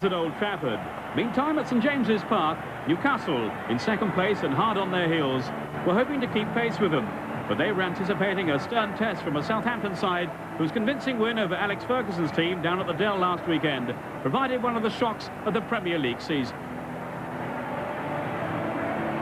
at Old Trafford. Meantime, at St James's Park, Newcastle, in second place and hard on their heels, were hoping to keep pace with them. But they were anticipating a stern test from a Southampton side whose convincing win over Alex Ferguson's team down at the Dell last weekend provided one of the shocks of the Premier League season.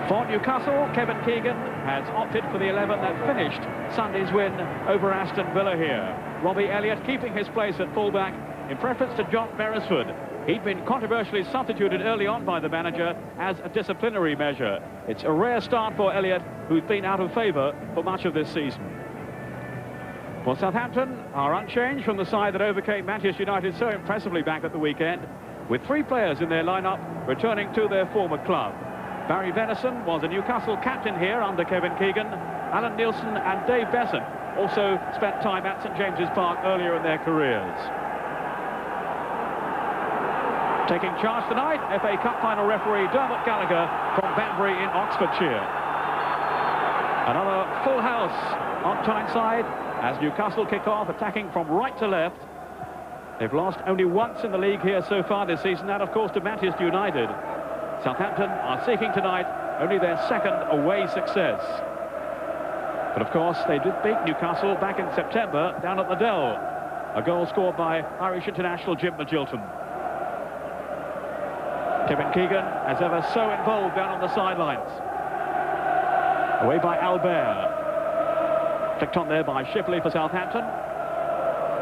For Newcastle, Kevin Keegan has opted for the 11 that finished Sunday's win over Aston Villa here. Robbie Elliott keeping his place at fullback in preference to John Beresford. He'd been controversially substituted early on by the manager as a disciplinary measure. It's a rare start for Elliott, who's been out of favour for much of this season. Well, Southampton are unchanged from the side that overcame Manchester United so impressively back at the weekend, with 3 players in their lineup returning to their former club. Barry Venison was a Newcastle captain here under Kevin Keegan. Alan Nielsen and Dave Besant also spent time at St James's Park earlier in their careers. Taking charge tonight, FA Cup final referee Dermot Gallagher from Banbury in Oxfordshire. Another full house on Tyneside as Newcastle kick off, attacking from right to left. They've lost only once in the league here so far this season, that of course to Manchester United. Southampton are seeking tonight only their second away success. But of course they did beat Newcastle back in September down at the Dell. A goal scored by Irish international Jim Magilton. Kevin Keegan, as ever, so involved down on the sidelines. Away by Albert. Flicked on there by Shipley for Southampton.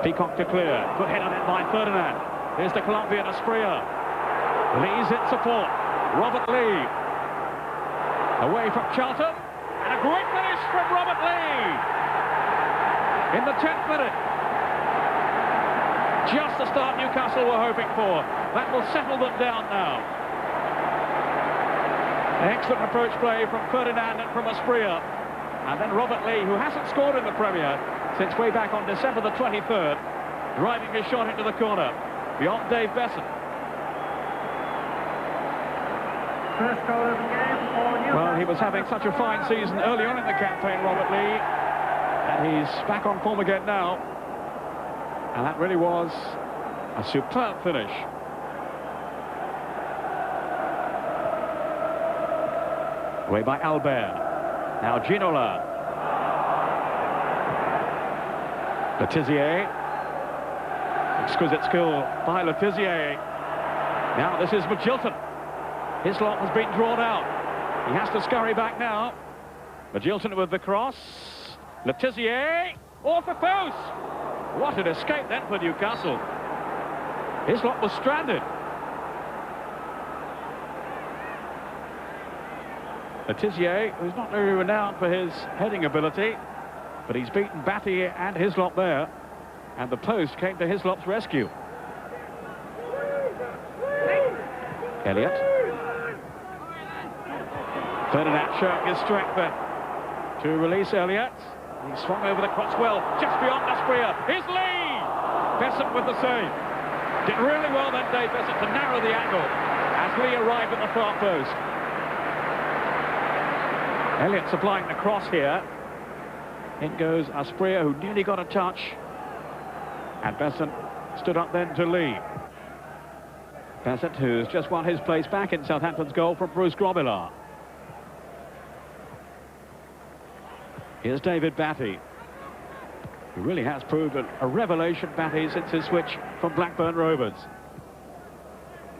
Peacock to clear. Good hit on it by Ferdinand. Here's the Colombian Asprilla. Lee's in support. Robert Lee. Away from Charlton. And a great finish from Robert Lee. In the 10th minute. Just the start Newcastle were hoping for. That will settle them down now. Excellent approach play from Ferdinand and from Asprilla. And then Robert Lee, who hasn't scored in the Premier since way back on December the 23rd, driving his shot into the corner beyond Dave Besant. First goal of the game for Newcastle. Well, he was having such a fine season early on in the campaign, Robert Lee, and he's back on form again now. And that really was a superb finish. Away by Albert. Now Ginola. Letizier. Exquisite skill by Letizier. Now this is Magilton. Hislop has been drawn out. He has to scurry back now. Magilton with the cross. Letizier. Off the post. What an escape then for Newcastle. Hislop was stranded. Letizier, who's not very renowned for his heading ability, but he's beaten Batty and Hislop there, and the post came to Hislop's rescue. Elliott. Ferdinand showing his strength there to release Elliott. He swung over the cross well, just beyond Asprilla. Here's Lee! Besant with the save. Did really well then, Dave Besant, to narrow the angle as Lee arrived at the far post. Elliott supplying the cross here. In goes Asprilla, who nearly got a touch. And Besant stood up then to Lee. Besant, who's just won his place back in Southampton's goal from Bruce Grobbelaar. Here's David Batty, who really has proved a revelation, Batty, since his switch from Blackburn Rovers.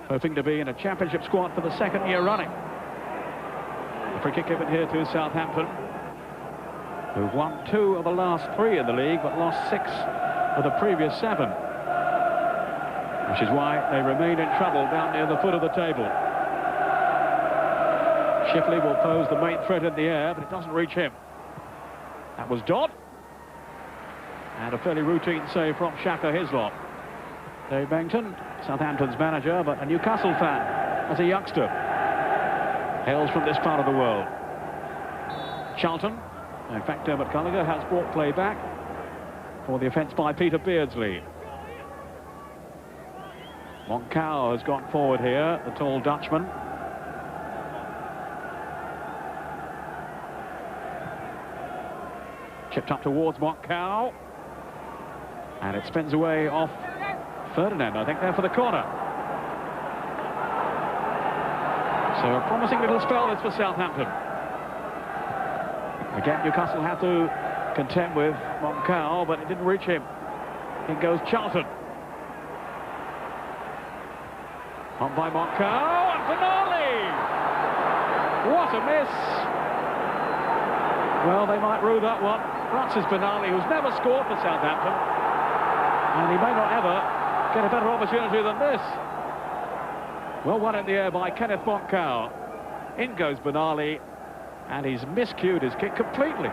Hoping to be in a championship squad for the 2nd year running. A free kick given here to Southampton, who've won 2 of the last 3 in the league, but lost 6 of the previous 7. Which is why they remain in trouble down near the foot of the table. Shipley will pose the main threat in the air, but it doesn't reach him. That was Dodd. And a fairly routine save from Shaka Hislop. Dave Bengton, Southampton's manager, but a Newcastle fan as a youngster. Hails from this part of the world. Charlton. In fact, Dermot Gallagher has brought play back for the offence by Peter Beardsley. Moncau has gone forward here, the tall Dutchman. Chipped up towards Moncau. And it spins away off Ferdinand, I think, there for the corner. So a promising little spell this for Southampton. Again, Newcastle had to contend with Moncao, but it didn't reach him. In goes Charlton. On by Moncao, and Benali! What a miss! Well, they might rue that one. Francis Benali, who's never scored for Southampton, and he may not ever get a better opportunity than this. Well, one in the air by Kenneth Moncao. In goes Benali, and he's miscued his kick completely.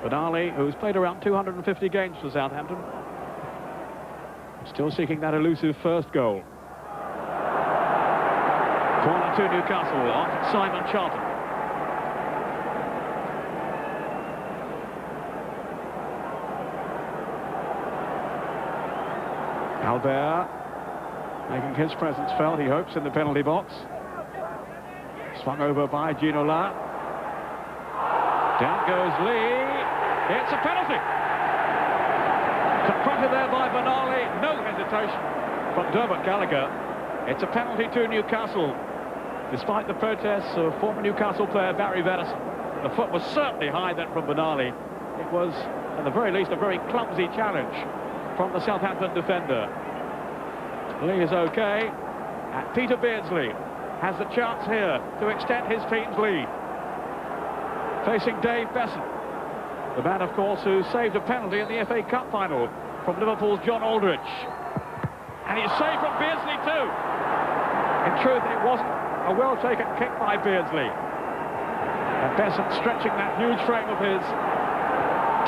Benali, who's played around 250 games for Southampton, still seeking that elusive first goal. Corner to Newcastle off Simon Charlton. Albert making his presence felt, he hopes, in the penalty box. Swung over by Ginola. Down goes Lee. It's a penalty. Confronted there by Benali. No hesitation from Dermot Gallagher. It's a penalty to Newcastle. Despite the protests of former Newcastle player Barry Venison, the foot was certainly high then from Benali. It was, at the very least, a very clumsy challenge from the Southampton defender. Lee is okay, and Peter Beardsley has the chance here to extend his team's lead. Facing Dave Besson, the man, of course, who saved a penalty in the FA Cup final from Liverpool's John Aldridge. And he's saved from Beardsley too. In truth, it wasn't a well-taken kick by Beardsley. And Besson stretching that huge frame of his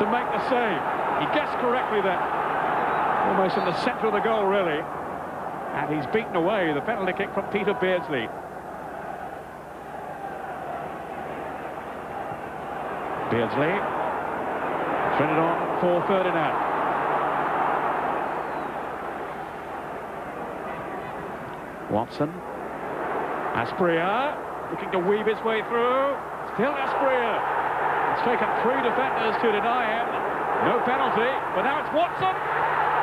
to make the save. He guessed correctly then, almost in the centre of the goal, really. And he's beaten away the penalty kick from Peter Beardsley. Beardsley threaded on for Ferdinand. Watson. Asprilla looking to weave his way through. Still Asprilla. It's taken 3 defenders to deny him. No penalty, but now it's Watson.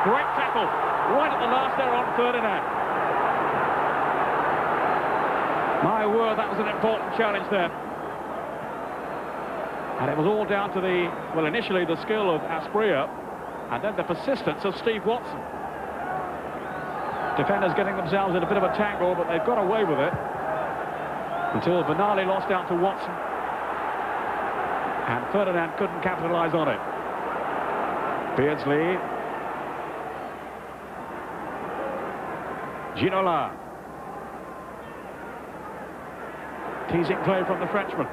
Great tackle right at the last there on Ferdinand. My word, that was an important challenge there. And it was all down to the, well, initially the skill of Asprilla, and then the persistence of Steve Watson. Defenders getting themselves in a bit of a tangle, but they've got away with it until Benali lost out to Watson, and Ferdinand couldn't capitalise on it. Beardsley. Ginola. Teasing play from the Frenchman.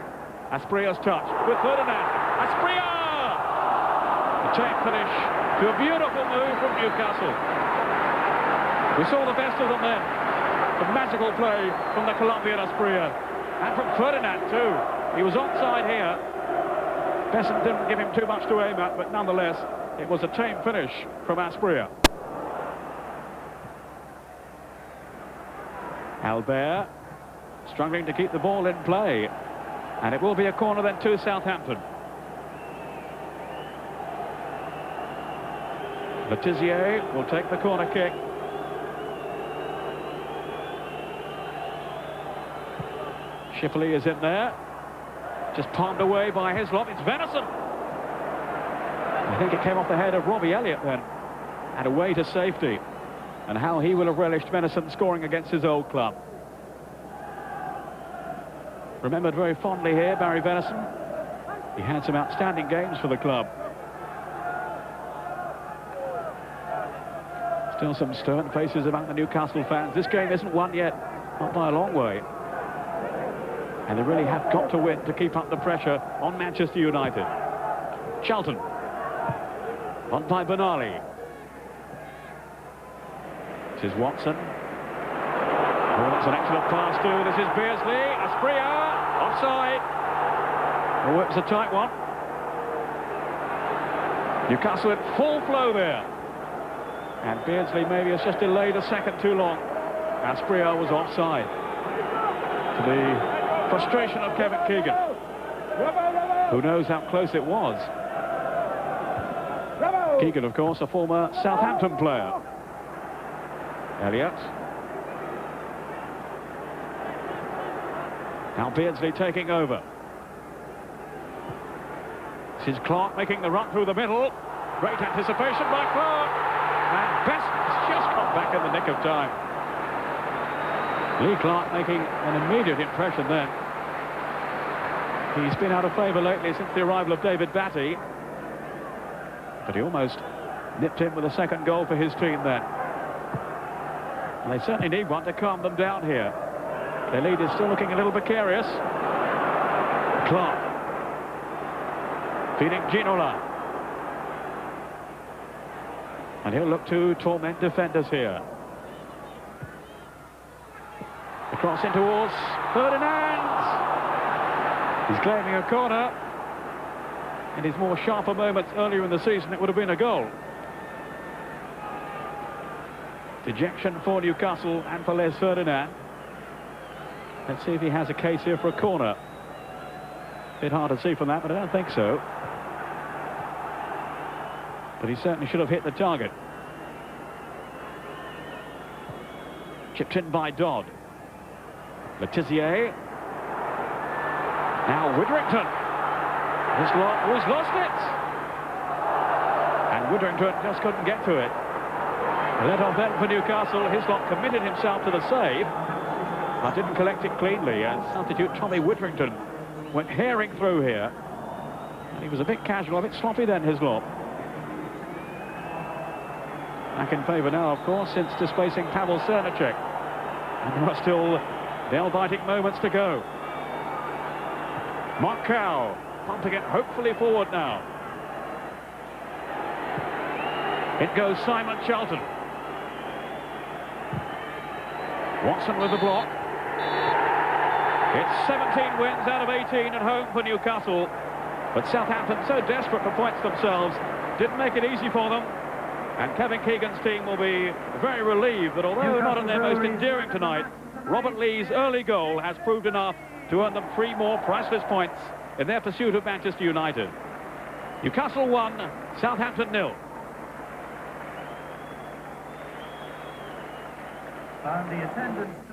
Asprilla's touch with Ferdinand. Asprilla! The tame finish to a beautiful move from Newcastle. We saw the best of them then. The magical play from the Colombian Asprilla. And from Ferdinand too. He was onside here. Besson didn't give him too much to aim at, but nonetheless, it was a tame finish from Asprilla. Albert struggling to keep the ball in play. And it will be a corner then to Southampton. Letizier will take the corner kick. Shipley is in there. Just palmed away by Hislop. It's Venison. I think it came off the head of Robbie Elliott then. And away to safety. And how he will have relished Venison scoring against his old club. Remembered very fondly here, Barry Venison. He had some outstanding games for the club. Still some stern faces among the Newcastle fans. This game isn't won yet, not by a long way. And they really have got to win to keep up the pressure on Manchester United. Charlton. On by Benali. This is Watson. Oh, that's an excellent pass too. This is Beardsley. Asprilla. Offside. Oh, it was a tight one. Newcastle at full flow there. And Beardsley maybe has just delayed a second too long. Asprilla was offside. To the frustration of Kevin Keegan. Who knows how close it was. Keegan, of course, a former Southampton player. Elliott. Now Beardsley taking over. This is Clark making the run through the middle. Great anticipation by Clark. And Best has just come back in the nick of time. Lee Clark making an immediate impression then. He's been out of favour lately since the arrival of David Batty. But he almost nipped in with a second goal for his team then. And they certainly need one to calm them down here. Their lead is still looking a little precarious. Clark. Feeding Ginola. And he'll look to torment defenders here. The cross in towards Ferdinand. He's claiming a corner. In his more sharper moments earlier in the season, it would have been a goal. Dejection for Newcastle and for Les Ferdinand. Let's see if he has a case here for a corner. Bit hard to see from that, but I don't think so. But he certainly should have hit the target. Chipped in by Dodd. Letizier. Now Widdrington. Who's lost it. And Widdrington just couldn't get to it. Let off then for Newcastle. Hislop committed himself to the save, but didn't collect it cleanly. And substitute Tommy Widdrington went herring through here. And he was a bit casual, a bit sloppy then, Hislop. Back in favour now, of course, since displacing Pavel Cernacek. And there are still nail-biting moments to go. Markow pumping it hopefully forward now. It goes Simon Charlton. Watson with the block. It's 17 wins out of 18 at home for Newcastle. But Southampton, so desperate for points themselves, didn't make it easy for them. And Kevin Keegan's team will be very relieved that although not in their most endearing tonight, Robert Lee's early goal has proved enough to earn them 3 more priceless points in their pursuit of Manchester United. Newcastle 1, Southampton 0. And the attendance